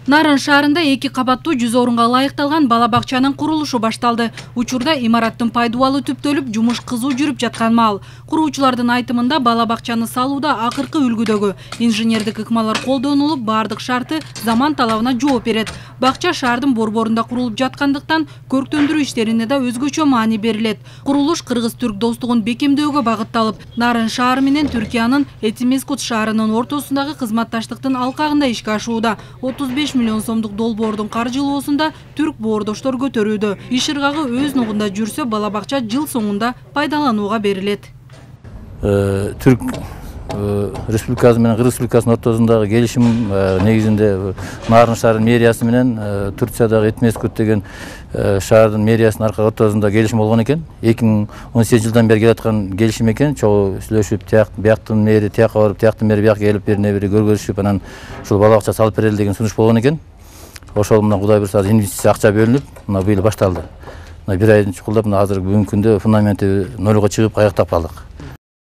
Нарын шаарында 2 кабаттуу 100 орунга ылайыкталган бала бакчанын курулушу башталды. Учурда имараттын пайдубалы түптөлүп, жумуш кызуу жүрүп жаткан маал. Куруучулардын айтымында бала бакчаны салууда акыркы үлгүдөгү инженердик ыкмалар колдонулуп, бардык шарты заман талабына жооп берет. Бакча шаардын борборунда курулуп жаткандыктан көрктөндүрүү иштерине да өзгөчө маани берилет. Курулуш кыргыз-түрк достугун бекемдөөгө багытталып, Нарын шаары менен Түркиянын Этимескут шаарынын ортосундагы кызматташтыктын алкагында ишке ашууда. 35 миллион сомдук долбоордун каржылоосунда түрк боордоштор көтөрүүдө. Иш ыргагы өз нугунда жүрсө, бала бакча жыл соңунда пайдаланууга берилет. Түрк Республикасы менен Кыргыз Республикасынын ортосундагы келишим негизинде Нарын шаарынын мэриясы менен Турциядагы Этимескут деген шаардын мэриясынын ортосунда келишим болгон экен. 2018 жылдан бери келаткан келишим экен. Чогуу сүйлөшүп, бияктын мэри тияка барып, тияктын мэри бияка келип, бири көргөзүшүп, анан ушул бала бакча салып берели деген сунуш болгон экен. Ошол менен Кудай буйрса инвестиция акча бөлүнүп, мына быйыл башталды. Мына 1 айдын чукулдап, мына азыр бүгүнкү күндө фундаменти нолго чыгып аяктап калдык.